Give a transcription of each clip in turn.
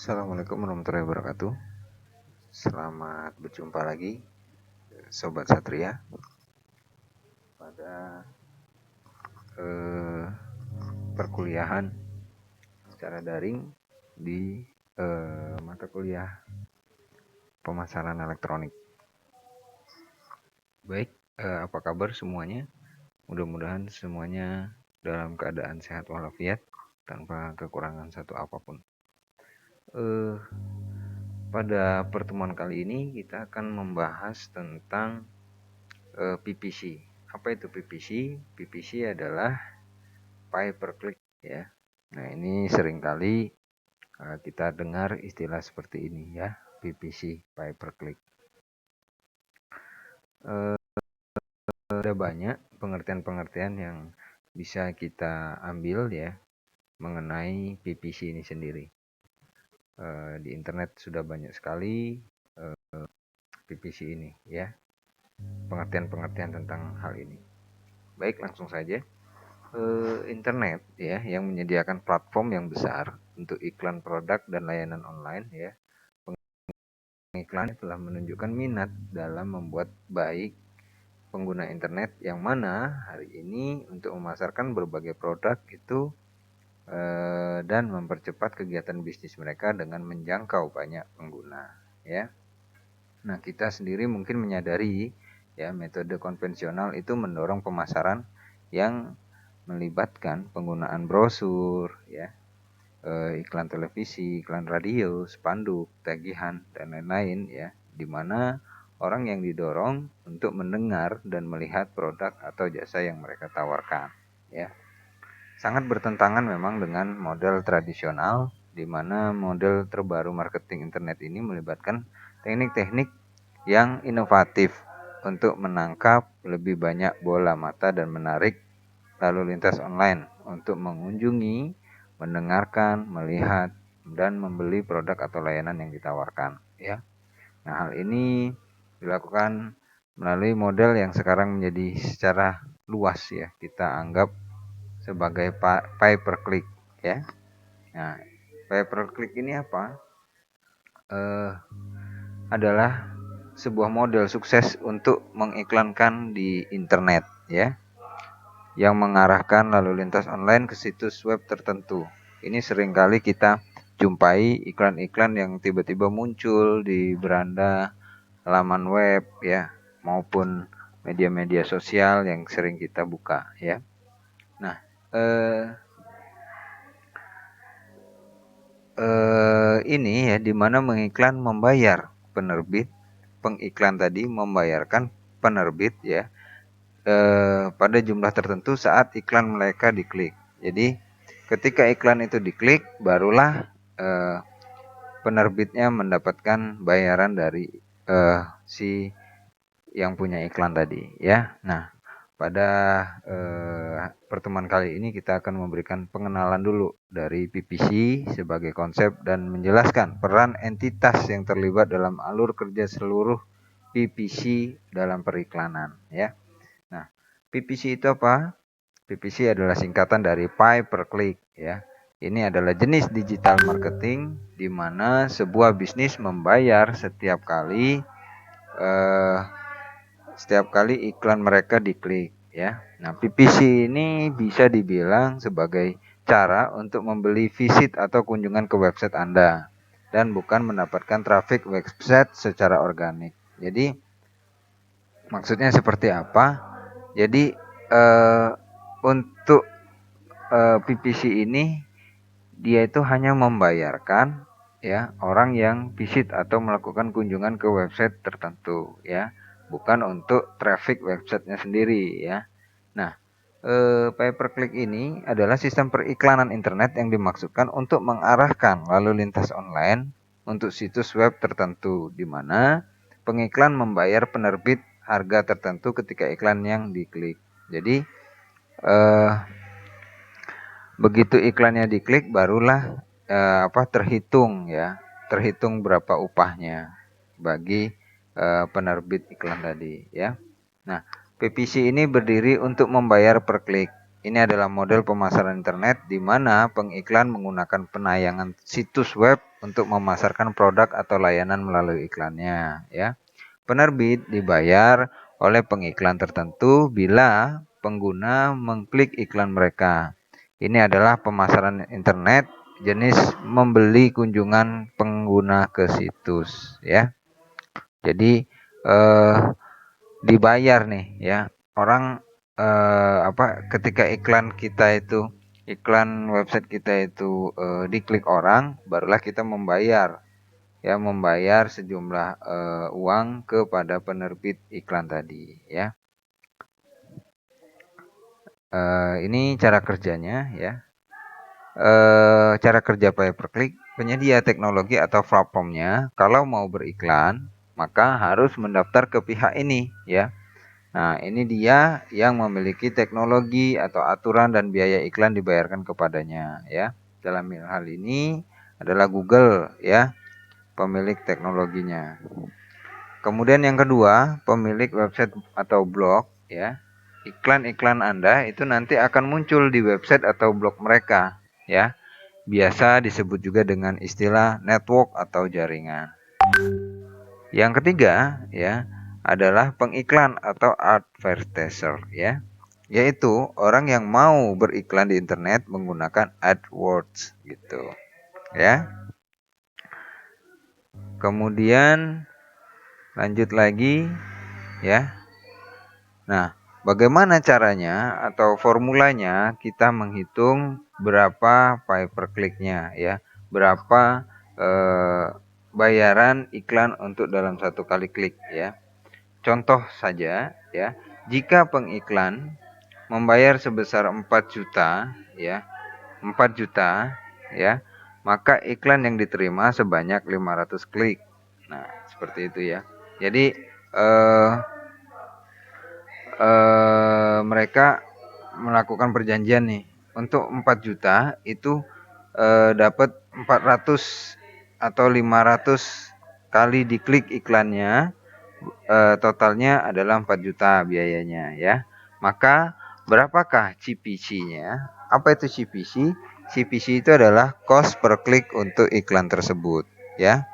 Assalamualaikum warahmatullahi wabarakatuh. Selamat berjumpa lagi, Sobat Satria, pada perkuliahan secara daring di mata kuliah pemasaran elektronik. Baik, apa kabar semuanya? Mudah-mudahan semuanya dalam keadaan sehat walafiat tanpa kekurangan satu apapun. Pada pertemuan kali ini kita akan membahas tentang PPC. Apa itu PPC? PPC adalah pay per click ya. Nah, ini seringkali kita dengar istilah seperti ini ya, PPC, pay per click. Ada banyak pengertian-pengertian yang bisa kita ambil ya mengenai PPC ini sendiri. Di internet sudah banyak sekali PPC ini ya, pengertian-pengertian tentang hal ini. Baik, langsung saja. Internet ya yang menyediakan platform yang besar untuk iklan produk dan layanan online ya. Pengiklan telah menunjukkan minat dalam membuat baik pengguna internet yang mana hari ini untuk memasarkan berbagai produk itu dan mempercepat kegiatan bisnis mereka dengan menjangkau banyak pengguna ya. Nah, kita sendiri mungkin menyadari ya metode konvensional itu mendorong pemasaran yang melibatkan penggunaan brosur ya, iklan televisi, iklan radio, spanduk, tagihan dan lain-lain ya, di mana orang yang didorong untuk mendengar dan melihat produk atau jasa yang mereka tawarkan ya. Sangat bertentangan memang dengan model tradisional di mana model terbaru marketing internet ini melibatkan teknik-teknik yang inovatif untuk menangkap lebih banyak bola mata dan menarik lalu lintas online untuk mengunjungi, mendengarkan, melihat, dan membeli produk atau layanan yang ditawarkan ya. Nah, hal ini dilakukan melalui model yang sekarang menjadi secara luas ya kita anggap sebagai pay per click ya. Nah, pay per click ini apa? Adalah sebuah model sukses untuk mengiklankan di internet ya, yang mengarahkan lalu lintas online ke situs web tertentu. Ini seringkali kita jumpai iklan-iklan yang tiba-tiba muncul di beranda laman web ya, maupun media-media sosial yang sering kita buka ya. Nah, ini ya dimana mengiklan membayar penerbit, pengiklan tadi membayarkan penerbit ya pada jumlah tertentu saat iklan mereka diklik. Jadi ketika iklan itu diklik, barulah penerbitnya mendapatkan bayaran dari si yang punya iklan tadi ya. Nah, pada pertemuan kali ini kita akan memberikan pengenalan dulu dari PPC sebagai konsep dan menjelaskan peran entitas yang terlibat dalam alur kerja seluruh PPC dalam periklanan ya. Nah, PPC itu apa? PPC adalah singkatan dari pay per click ya. Ini adalah jenis digital marketing di mana sebuah bisnis membayar setiap kali iklan mereka diklik ya. Nah, PPC ini bisa dibilang sebagai cara untuk membeli visit atau kunjungan ke website Anda dan bukan mendapatkan traffic website secara organik. Jadi maksudnya seperti apa? Jadi untuk PPC ini dia itu hanya membayarkan ya orang yang visit atau melakukan kunjungan ke website tertentu ya, bukan untuk traffic websitenya sendiri ya. Nah, pay per click ini adalah sistem periklanan internet yang dimaksudkan untuk mengarahkan lalu lintas online untuk situs web tertentu di mana pengiklan membayar penerbit harga tertentu ketika iklan yang diklik. Jadi begitu iklannya diklik barulah terhitung ya, terhitung berapa upahnya bagi penerbit iklan tadi ya. Nah, PPC ini berdiri untuk membayar per klik. Ini adalah model pemasaran internet di mana pengiklan menggunakan penayangan situs web untuk memasarkan produk atau layanan melalui iklannya, ya. Penerbit dibayar oleh pengiklan tertentu bila pengguna mengklik iklan mereka. Ini adalah pemasaran internet jenis membeli kunjungan pengguna ke situs, ya. Jadi dibayar nih, ya. Orang ketika iklan website kita itu diklik orang, barulah kita membayar, ya, membayar sejumlah uang kepada penerbit iklan tadi, ya. Ini cara kerjanya, ya. Cara kerja pay per click, penyedia teknologi atau platformnya kalau mau beriklan maka harus mendaftar ke pihak ini, ya. Nah, ini dia yang memiliki teknologi atau aturan dan biaya iklan dibayarkan kepadanya, ya. Dalam hal ini adalah Google, ya, pemilik teknologinya. Kemudian yang kedua, pemilik website atau blog, ya. Iklan-iklan Anda itu nanti akan muncul di website atau blog mereka, ya. Biasa disebut juga dengan istilah network atau jaringan. Yang ketiga, ya, adalah pengiklan atau advertiser, ya. Yaitu orang yang mau beriklan di internet menggunakan AdWords gitu, ya. Kemudian lanjut lagi, ya. Nah, bagaimana caranya atau formulanya kita menghitung berapa pay per click-nya, ya. Berapa bayaran iklan untuk dalam satu kali klik, ya. Contoh saja, ya. Jika pengiklan membayar sebesar 4 juta, ya. 4 juta, ya. Maka iklan yang diterima sebanyak 500 klik. Nah, seperti itu, ya. Jadi mereka melakukan perjanjian nih untuk 4 juta itu dapat 400 atau 500 kali diklik iklannya, totalnya adalah 4 juta biayanya, ya. Maka berapakah CPC-nya? Apa itu CPC? CPC itu adalah cost per klik untuk iklan tersebut, ya.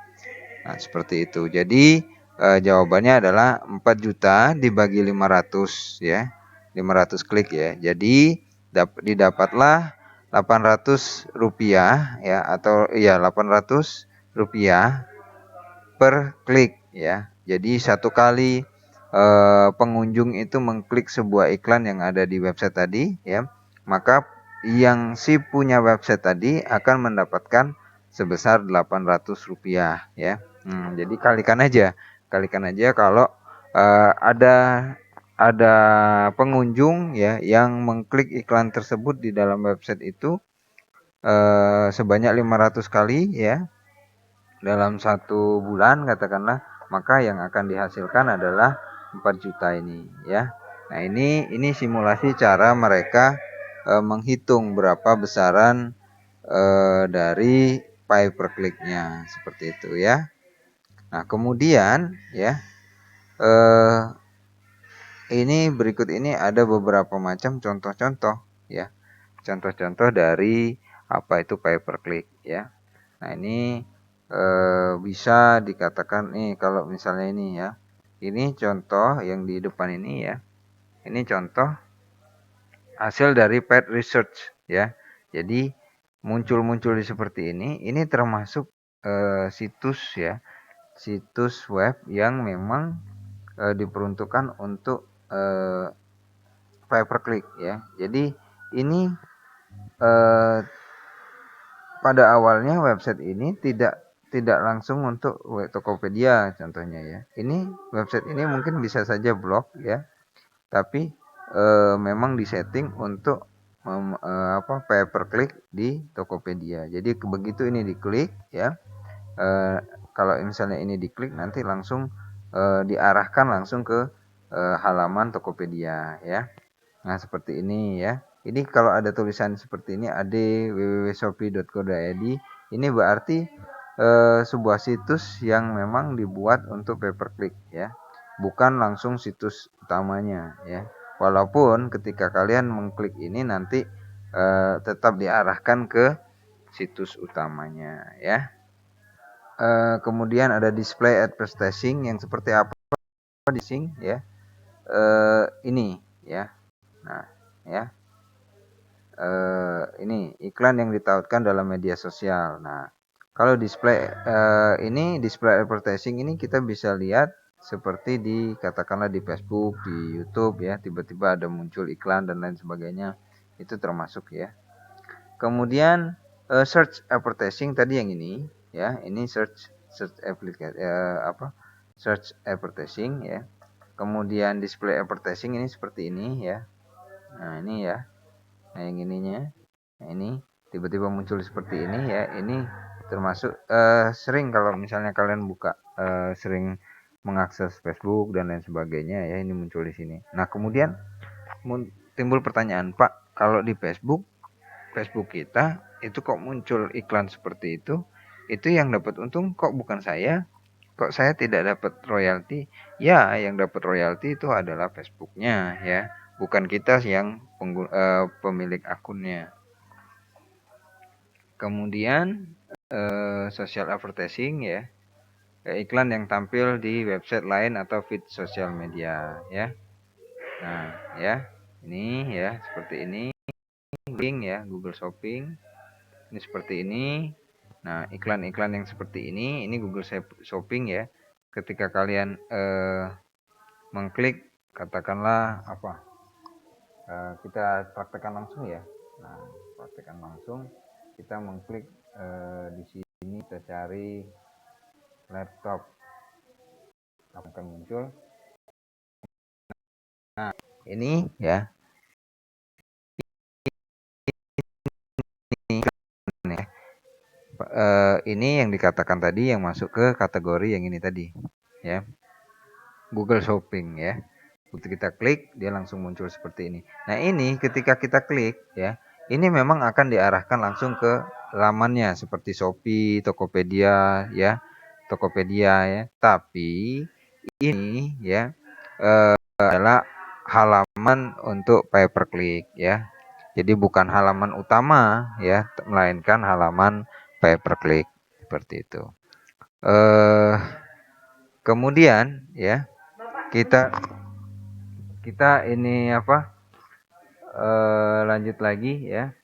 Nah, seperti itu. Jadi jawabannya adalah 4 juta dibagi 500, ya. 500 klik, ya. Jadi didapatlah 800 rupiah, ya, atau iya 800 rupiah per klik, ya. Jadi satu kali pengunjung itu mengklik sebuah iklan yang ada di website tadi, ya, maka yang si punya website tadi akan mendapatkan sebesar 800 rupiah, ya. Jadi kalikan aja kalau ada pengunjung, ya, yang mengklik iklan tersebut di dalam website itu sebanyak 500 kali, ya, dalam satu bulan katakanlah, maka yang akan dihasilkan adalah 4 juta ini, ya. Nah, ini simulasi cara mereka menghitung berapa besaran dari pay per click-nya, seperti itu, ya. Nah, kemudian, ya, ini berikut ini ada beberapa macam contoh-contoh, ya. Contoh-contoh dari apa itu pay per click, ya. Nah, ini bisa dikatakan nih kalau misalnya ini, ya. Ini contoh yang di depan ini, ya. Ini contoh hasil dari paid research, ya. Jadi muncul-muncul seperti ini termasuk situs, ya. Situs web yang memang diperuntukkan untuk pay per click, ya. Jadi ini pada awalnya website ini tidak langsung untuk Tokopedia contohnya, ya. Ini website ini mungkin bisa saja blog, ya. Tapi memang disetting untuk pay per click di Tokopedia. Jadi begitu ini diklik, ya. Kalau misalnya ini diklik nanti langsung diarahkan langsung ke halaman Tokopedia, ya. Nah, seperti ini, ya. Ini kalau ada tulisan seperti ini www.shopee.co.id, ini berarti sebuah situs yang memang dibuat untuk pay per click, ya. Bukan langsung situs utamanya, ya. Walaupun ketika kalian mengklik ini nanti tetap diarahkan ke situs utamanya, ya. Kemudian ada display advertising yang seperti apa di sing ya. Ini ya. Nah, ya. Ini iklan yang ditautkan dalam media sosial. Nah, kalau display ini display advertising ini kita bisa lihat seperti di katakanlah di Facebook, di YouTube ya, tiba-tiba ada muncul iklan dan lain sebagainya. Itu termasuk ya. Kemudian search advertising tadi yang ini ya, ini search application search advertising ya. Kemudian display advertising ini seperti ini ya. Nah, ini ya. Nah, yang ininya. Nah, ini tiba-tiba muncul seperti ini ya. Ini termasuk sering kalau misalnya kalian buka sering mengakses Facebook dan lain sebagainya ya, ini muncul di sini. Nah, kemudian timbul pertanyaan, Pak, kalau di Facebook kita itu kok muncul iklan seperti itu yang dapat untung kok bukan saya, kok saya tidak dapat royalti? Ya, yang dapat royalti itu adalah Facebooknya ya, bukan kita yang pemilik akunnya. Kemudian social advertising ya, iklan yang tampil di website lain atau feed sosial media ya. Nah ya, ini ya seperti ini, link ya Google Shopping. Ini seperti ini. Nah, iklan-iklan yang seperti ini Google Shopping ya. Ketika kalian mengklik, katakanlah apa? Kita praktekkan langsung ya. Nah, praktekkan langsung. Kita mengklik di sini, kita cari laptop. Akan muncul. Nah, ini ya. Ini ya. Ini yang dikatakan tadi yang masuk ke kategori yang ini tadi ya, Google Shopping ya. Begitu kita klik dia langsung muncul seperti ini. Nah, ini ketika kita klik ya, ini memang akan diarahkan langsung ke lamannya seperti Shopee, Tokopedia ya, ya. Tapi ini ya adalah halaman untuk pay per click ya. Jadi bukan halaman utama ya, melainkan halaman pay per click seperti itu. Kemudian ya kita ini apa? Lanjut lagi ya.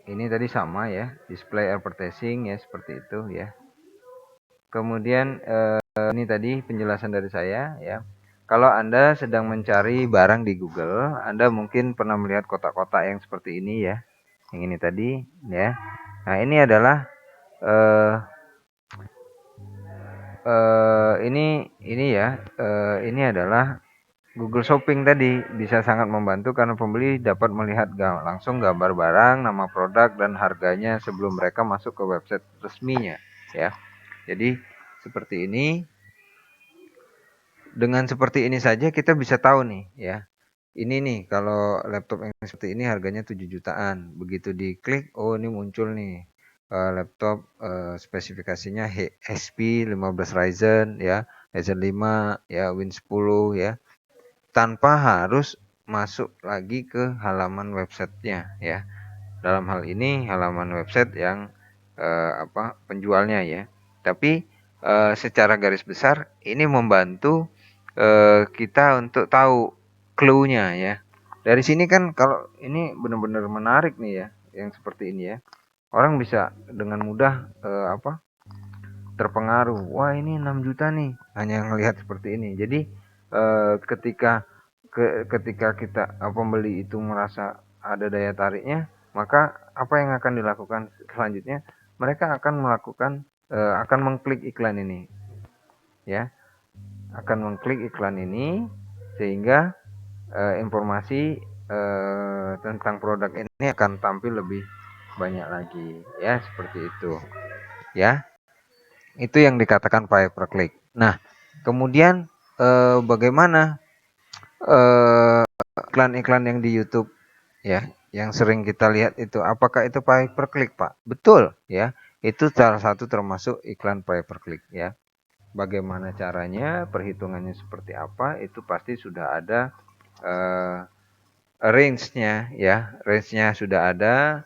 Ini tadi sama ya, display advertising ya seperti itu ya. Kemudian ini tadi penjelasan dari saya ya. Kalau Anda sedang mencari barang di Google, Anda mungkin pernah melihat kotak-kotak yang seperti ini ya. Yang ini tadi ya. Nah, ini adalah ini ya. Ini adalah Google Shopping tadi bisa sangat membantu karena pembeli dapat melihat langsung gambar barang, nama produk dan harganya sebelum mereka masuk ke website resminya ya. Jadi seperti ini. Dengan seperti ini saja kita bisa tahu nih ya. Ini nih kalau laptop yang seperti ini harganya 7 jutaan. Begitu diklik, oh ini muncul nih laptop spesifikasinya HP 15 Ryzen ya, Ryzen 5 ya, Win 10 ya. Tanpa harus masuk lagi ke halaman websitenya ya. Dalam hal ini halaman website yang penjualnya ya. Tapi secara garis besar ini membantu kita untuk tahu clue-nya ya. Dari sini kan kalau ini benar-benar menarik nih ya, yang seperti ini ya. Orang bisa dengan mudah terpengaruh. Wah, ini 6 juta nih, hanya melihat seperti ini. Jadi ketika kita pembeli itu merasa ada daya tariknya, maka apa yang akan dilakukan selanjutnya? Mereka akan melakukan akan mengklik iklan ini. Ya, akan mengklik iklan ini sehingga informasi tentang produk ini akan tampil lebih banyak lagi ya, seperti itu ya. Itu yang dikatakan pay per click. Nah, kemudian bagaimana iklan-iklan yang di YouTube ya, yang sering kita lihat itu, apakah itu pay per click, Pak? Betul ya, itu salah satu termasuk iklan pay per click ya. Bagaimana caranya, perhitungannya seperti apa, itu pasti sudah ada range-nya ya, range-nya sudah ada,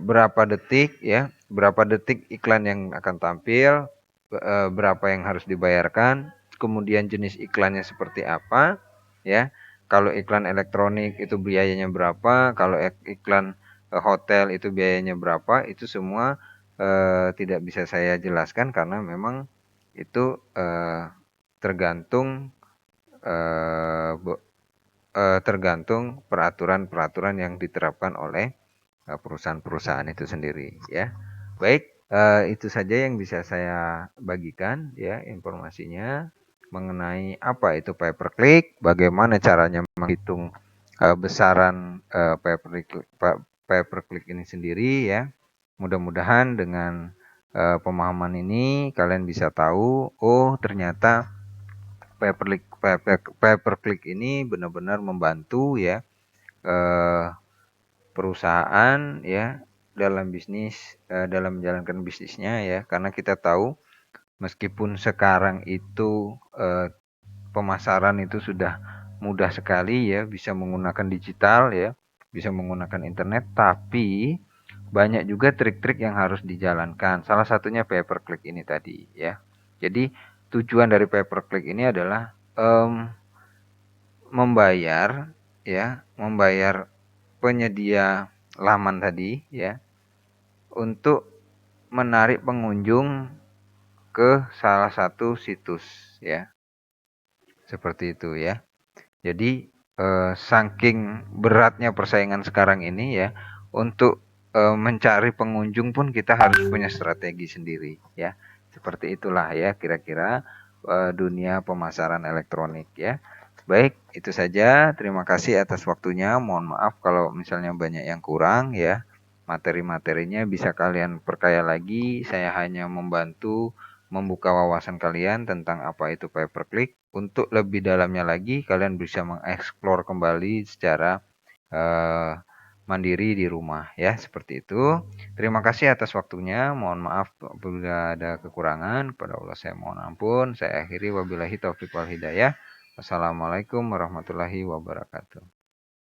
berapa detik ya, berapa detik iklan yang akan tampil, berapa yang harus dibayarkan, kemudian jenis iklannya seperti apa ya. Kalau iklan elektronik itu biayanya berapa, kalau iklan hotel itu biayanya berapa, itu semua tidak bisa saya jelaskan karena memang itu tergantung eh, tergantung peraturan-peraturan yang diterapkan oleh perusahaan-perusahaan itu sendiri ya. Baik, itu saja yang bisa saya bagikan ya informasinya mengenai apa itu pay per click, bagaimana caranya menghitung besaran pay per click ini sendiri ya. Mudah-mudahan dengan pemahaman ini kalian bisa tahu, oh ternyata pay per click ini benar-benar membantu ya eh, perusahaan ya dalam bisnis, dalam menjalankan bisnisnya ya, karena kita tahu meskipun sekarang itu pemasaran itu sudah mudah sekali ya, bisa menggunakan digital ya, bisa menggunakan internet, tapi banyak juga trik-trik yang harus dijalankan. Salah satunya pay per click ini tadi ya. Jadi tujuan dari pay per click ini adalah membayar ya, membayar penyedia laman tadi ya untuk menarik pengunjung ke salah satu situs ya. Seperti itu ya. Jadi saking beratnya persaingan sekarang ini ya, untuk mencari pengunjung pun kita harus punya strategi sendiri ya. Seperti itulah ya kira-kira dunia pemasaran elektronik ya. Baik, itu saja. Terima kasih atas waktunya. Mohon maaf kalau misalnya banyak yang kurang ya. Materi-materinya bisa kalian perkaya lagi. Saya hanya membantu membuka wawasan kalian tentang apa itu pay per click. Untuk lebih dalamnya lagi, kalian bisa mengeksplor kembali secara uh, mandiri di rumah ya, seperti itu. Terima kasih atas waktunya. Mohon maaf apabila ada kekurangan. Pada Allah saya mohon ampun. Saya akhiri wabillahi taufiq wal hidayah. Wassalamualaikum warahmatullahi wabarakatuh.